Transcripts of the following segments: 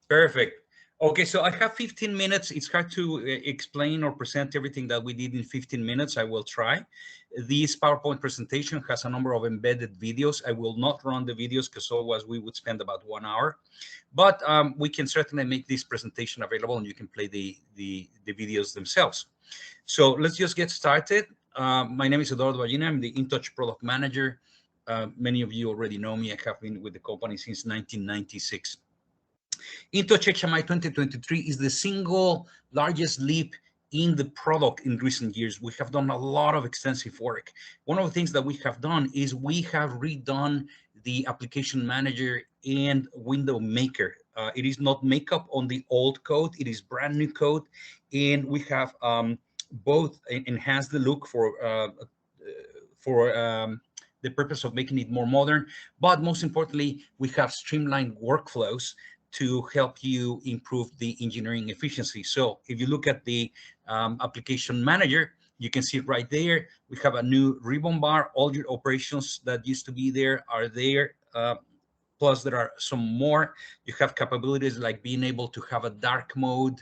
Perfect. Okay, so I have 15 minutes. It's hard to explain or present everything that we did in 15 minutes. I will try. This PowerPoint presentation has a number of embedded videos. I will not run the videos because otherwise we would spend about 1 hour. But we can certainly make this presentation available and you can play the videos themselves. So let's just get started. My name is Eduardo Ballina. I'm the InTouch product manager. Many of you already know me. I have been with the company since 1996. InTouch HMI 2023 is the single largest leap in the product in recent years. We have done a lot of extensive work. One of the things that we have done is we have redone the application manager and window maker. It is not makeup on the old code. It is brand new code. And we have both enhanced the look for the purpose of making it more modern. But most importantly, we have streamlined workflows to help you improve the engineering efficiency. So if you look at the application manager, you can see right there, we have a new ribbon bar. All your operations that used to be there are there. Plus there are some more. You have capabilities like being able to have a dark mode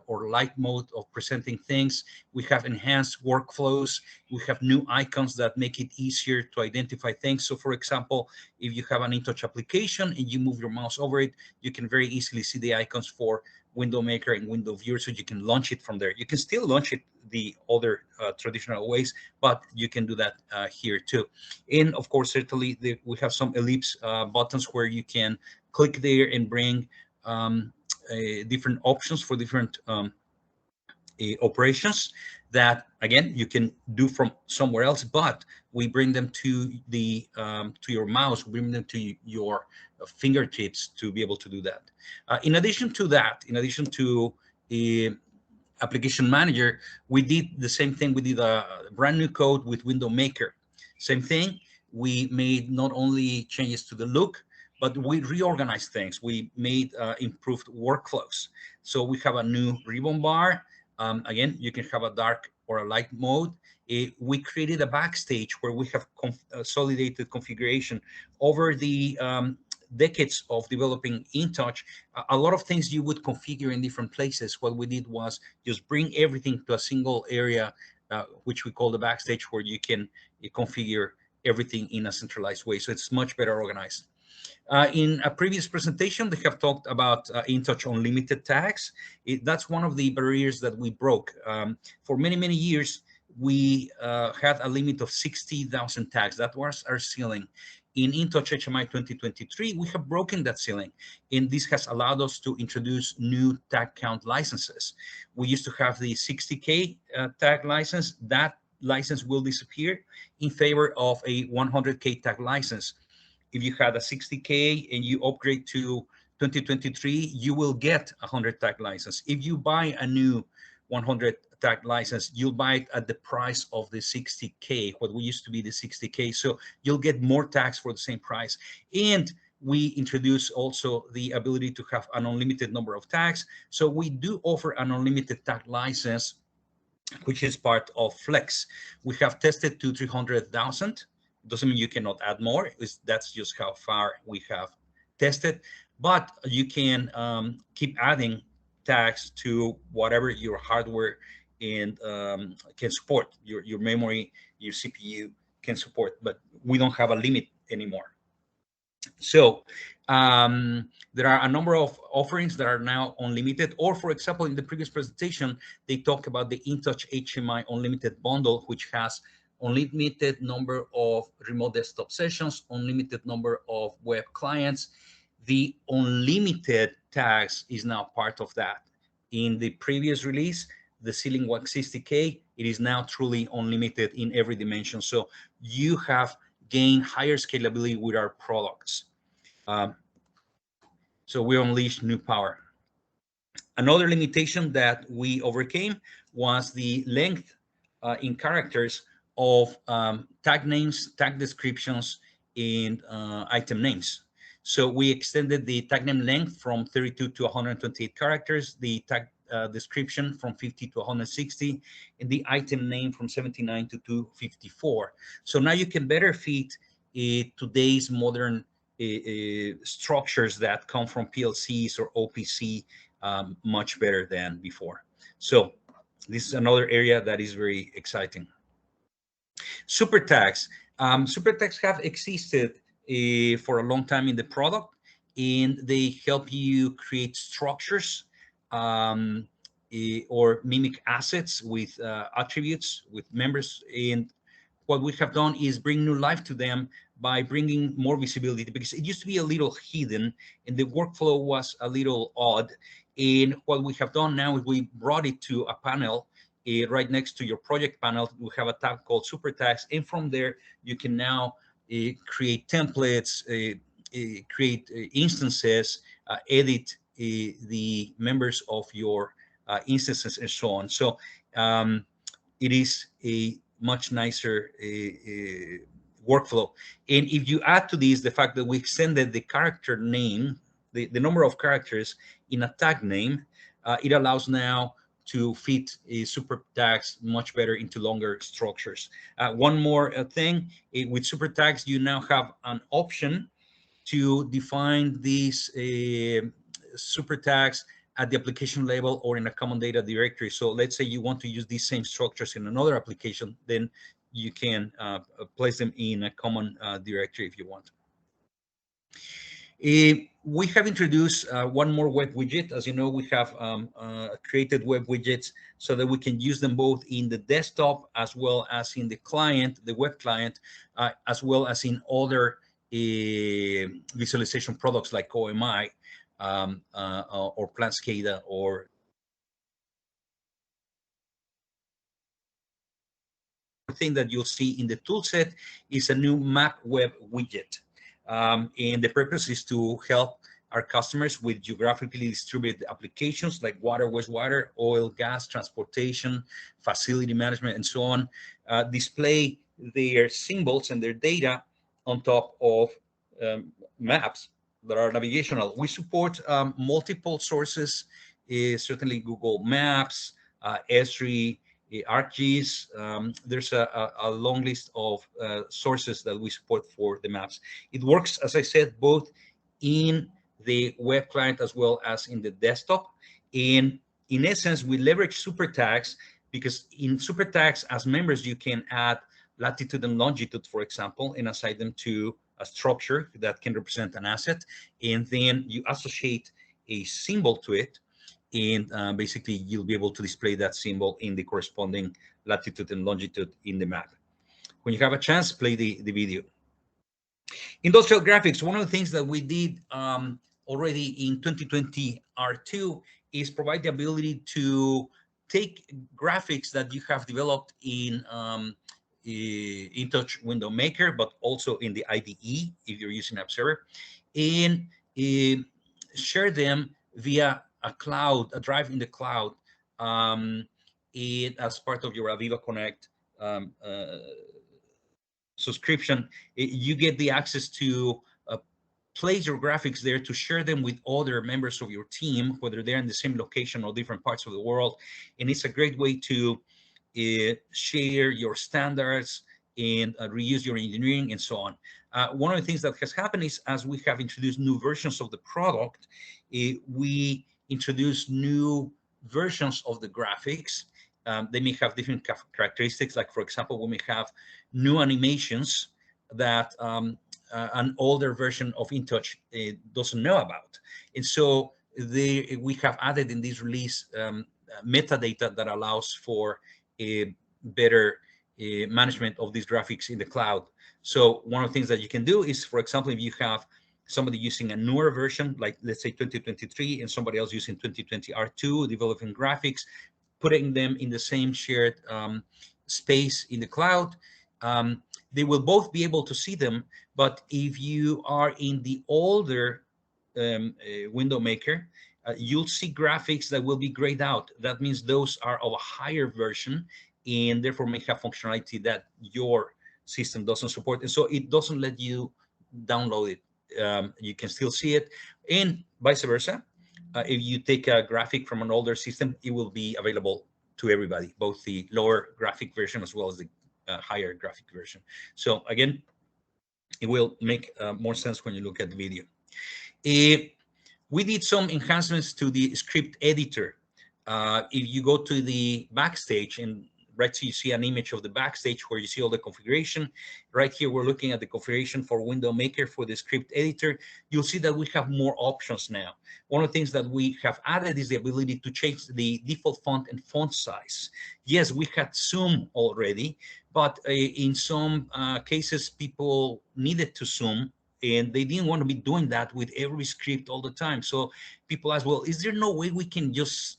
or light mode of presenting things. We have enhanced workflows. We have new icons that make it easier to identify things. So for example, if you have an InTouch application and you move your mouse over it, you can very easily see the icons for window maker and window viewer, so you can launch it from there. You can still launch it the other traditional ways, but you can do that here too. And of course, certainly we have some ellipse buttons where you can click there and bring different options for different operations that again you can do from somewhere else, but we bring them to the to your mouse, bring them to your fingertips to be able to do that. In addition to that, in addition to the application manager, we did the same thing. We did a brand new code with window maker. Same thing. We made not only changes to the look, but we reorganized things. We made improved workflows. So we have a new ribbon bar. Again, you can have a dark or a light mode. We created a backstage where we have consolidated configuration over the decades of developing InTouch. A lot of things you would configure in different places. What we did was just bring everything to a single area, which we call the backstage, where you can configure everything in a centralized way. So it's much better organized. In a previous presentation, they have talked about InTouch Unlimited tags. That's one of the barriers that we broke. For many, many years, we had a limit of 60,000 tags. That was our ceiling. In InTouch HMI 2023, we have broken that ceiling, and this has allowed us to introduce new tag count licenses. We used to have the 60K tag license. That license will disappear in favor of a 100K tag license. If you had a 60K and you upgrade to 2023, you will get a 100 tag license. If you buy a new 100 tag license, you'll buy it at the price of the 60K, what we used to be the 60K. So you'll get more tags for the same price. And we introduce also the ability to have an unlimited number of tags. So we do offer an unlimited tag license, which is part of Flex. We have tested to 300,000. Doesn't mean you cannot add more. That's just how far we have tested. But you can keep adding tags to whatever your hardware and can support. Your memory, your CPU can support, but we don't have a limit anymore. So there are a number of offerings that are now unlimited. Or for example, in the previous presentation, they talked about the InTouch HMI Unlimited bundle, which has unlimited number of remote desktop sessions, unlimited number of web clients. The unlimited tags is now part of that. In the previous release, the ceiling was 60K. It is now truly unlimited in every dimension. So you have gained higher scalability with our products. So we unleashed new power. Another limitation that we overcame was the length in characters of tag names, tag descriptions, and item names. So we extended the tag name length from 32 to 128 characters, the tag description from 50 to 160, and the item name from 79 to 254. So now you can better fit today's modern structures that come from PLCs or OPC much better than before. So this is another area that is very exciting. Super tags. Super tags have existed for a long time in the product, and they help you create structures um, or mimic assets with attributes with members. And what we have done is bring new life to them by bringing more visibility, because it used to be a little hidden and the workflow was a little odd. And what we have done now is we brought it to a panel right next to your project panel. We have a tab called Super Tags, and from there you can now create templates, create instances, edit the members of your instances, and so on. So it is a much nicer workflow. And if you add to this the fact that we extended the character name, the number of characters in a tag name, it allows now to fit super tags much better into longer structures. One more thing, with super tags, you now have an option to define these super tags at the application level or in a common data directory. So let's say you want to use these same structures in another application, then you can place them in a common directory if you want. We have introduced one more web widget. As you know, we have created web widgets so that we can use them both in the desktop as well as in the client, the web client, as well as in other visualization products like OMI or Planscada. Or thing that you'll see in the toolset is a new map web widget. And the purpose is to help our customers with geographically distributed applications like water, wastewater, oil, gas, transportation, facility management, and so on, display their symbols and their data on top of maps that are navigational. We support multiple sources, certainly Google Maps, Esri, ArcGIS. There's a long list of sources that we support for the maps. It works, as I said, both in the web client as well as in the desktop. And in essence, we leverage super tags because in super tags, as members, you can add latitude and longitude, for example, and assign them to a structure that can represent an asset. And then you associate a symbol to it, and basically you'll be able to display that symbol in the corresponding latitude and longitude in the map. When you have a chance, play the video. Industrial graphics, one of the things that we did already in 2020 R2 is provide the ability to take graphics that you have developed in InTouch window maker, but also in the IDE if you're using Observer, and share them via a cloud, a drive in the cloud, as part of your Aviva Connect subscription. You get the access to place your graphics there to share them with other members of your team, whether they're in the same location or different parts of the world. And it's a great way to share your standards and reuse your engineering and so on. One of the things that has happened is, as we have introduced new versions of the product, we introduce new versions of the graphics. They may have different characteristics. Like, for example, we may have new animations that an older version of InTouch doesn't know about. And so we have added in this release metadata that allows for a better management of these graphics in the cloud. So one of the things that you can do is, for example, if you have somebody using a newer version, like let's say 2023, and somebody else using 2020 R2, developing graphics, putting them in the same shared space in the cloud, they will both be able to see them. But if you are in the older window maker, you'll see graphics that will be grayed out. That means those are of a higher version and therefore may have functionality that your system doesn't support. And so it doesn't let you download it. You can still see it, and vice versa. If you take a graphic from an older system, it will be available to everybody, both the lower graphic version as well as the higher graphic version. So again, It will make more sense when you look at the video. Eh, we did some enhancements to the script editor. If you go to the backstage and right, so you see an image of the backstage where you see all the configuration. Right here, we're looking at the configuration for Window Maker for the script editor. You'll see that we have more options now. One of the things that we have added is the ability to change the default font and font size. Yes, we had zoom already, but in some cases, people needed to zoom and they didn't want to be doing that with every script all the time. So people ask, well, is there no way we can just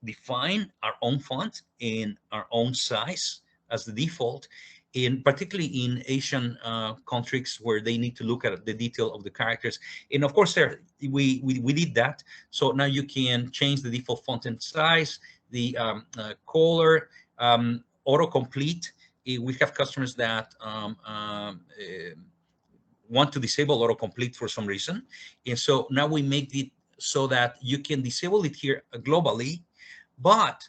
define our own font in our own size as the default, in particularly in Asian countries where they need to look at the detail of the characters. And of course, there we did that. So now you can change the default font and size, the color, autocomplete. We have customers that want to disable autocomplete for some reason. And so now we make it so that you can disable it here globally. But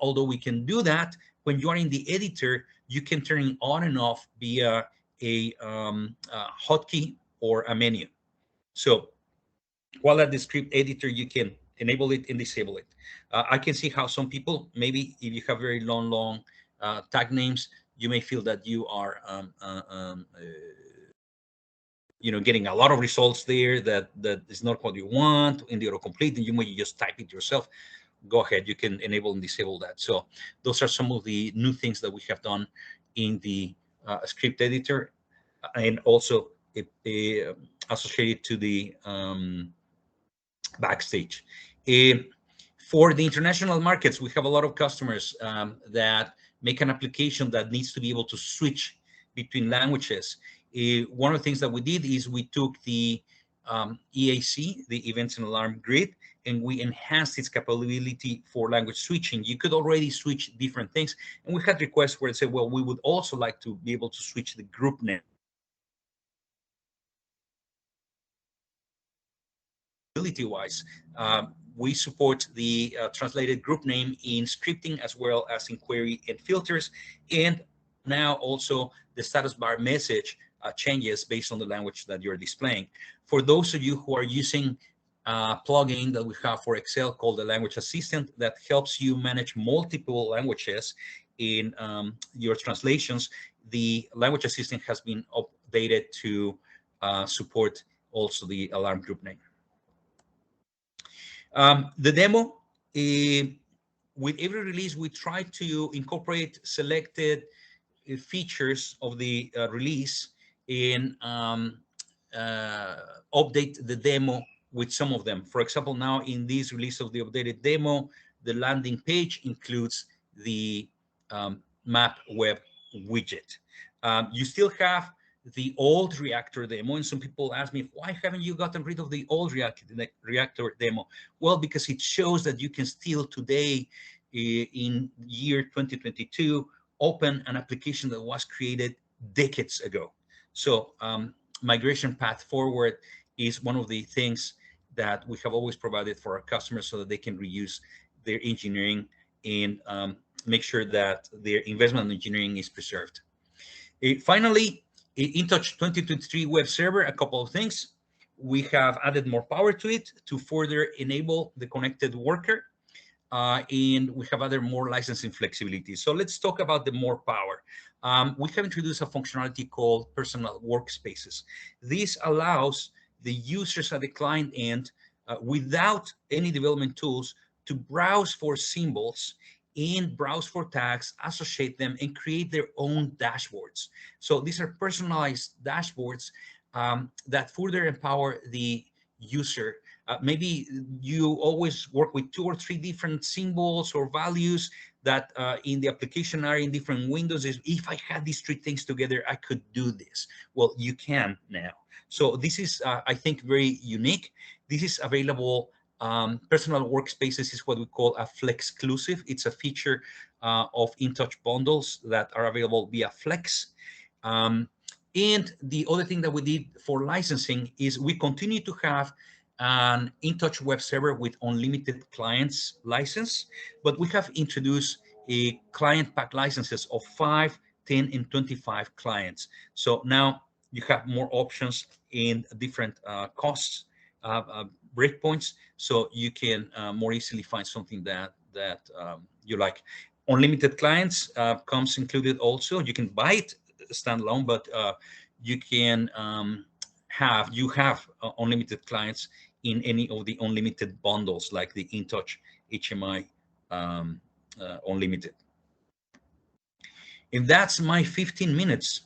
although we can do that, when you are in the editor, you can turn it on and off via a hotkey or a menu. So while at the script editor, you can enable it and disable it. I can see how some people, maybe if you have very long tag names, you may feel that you are getting a lot of results there that is not what you want in the autocomplete, and you may just type it yourself. Go ahead, you can enable and disable that. So those are some of the new things that we have done in the script editor, and also associated to the backstage. For the international markets, we have a lot of customers that make an application that needs to be able to switch between languages. One of the things that we did is we took the EAC, the Events and Alarm Grid, and we enhanced its capability for language switching. You could already switch different things, and we had requests where it said, well, we would also like to be able to switch the group name. Wise, we support the translated group name in scripting as well as in query and filters, and now also the status bar message changes based on the language that you're displaying. For those of you who are using a plugin that we have for Excel called the Language Assistant that helps you manage multiple languages in your translations, the Language Assistant has been updated to support also the alarm group name. The demo, with every release, we try to incorporate selected features of the release and update the demo with some of them. For example, now in this release of the updated demo, the landing page includes the map web widget. You still have the old reactor demo, and some people ask me, why haven't you gotten rid of the old reactor demo? Well, because it shows that you can still today, in year 2022, open an application that was created decades ago. So migration path forward is one of the things that we have always provided for our customers so that they can reuse their engineering and make sure that their investment in engineering is preserved. Finally, InTouch 2023 web server, a couple of things. We have added more power to it to further enable the connected worker, and we have added more licensing flexibility. So let's talk about the more power. We have introduced a functionality called personal workspaces. This allows the users at the client end, without any development tools, to browse for symbols and browse for tags, associate them, and create their own dashboards. So these are personalized dashboards that further empower the user. Maybe you always work with 2 or 3 different symbols or values that in the application are in different windows. If I had these 3 things together, I could do this. Well, you can now. So this is, I think, very unique. This is available. Personal workspaces is what we call a Flex exclusive. It's a feature of InTouch bundles that are available via Flex. And the other thing that we did for licensing is we continue to have an InTouch web server with unlimited clients license, but we have introduced a client pack licenses of 5, 10, and 25 clients. So now You have more options in different costs, breakpoints, so you can more easily find something that you like. Unlimited clients comes included also. You can buy it standalone, but you can you have unlimited clients in any of the unlimited bundles, like the InTouch HMI Unlimited. And that's my 15 minutes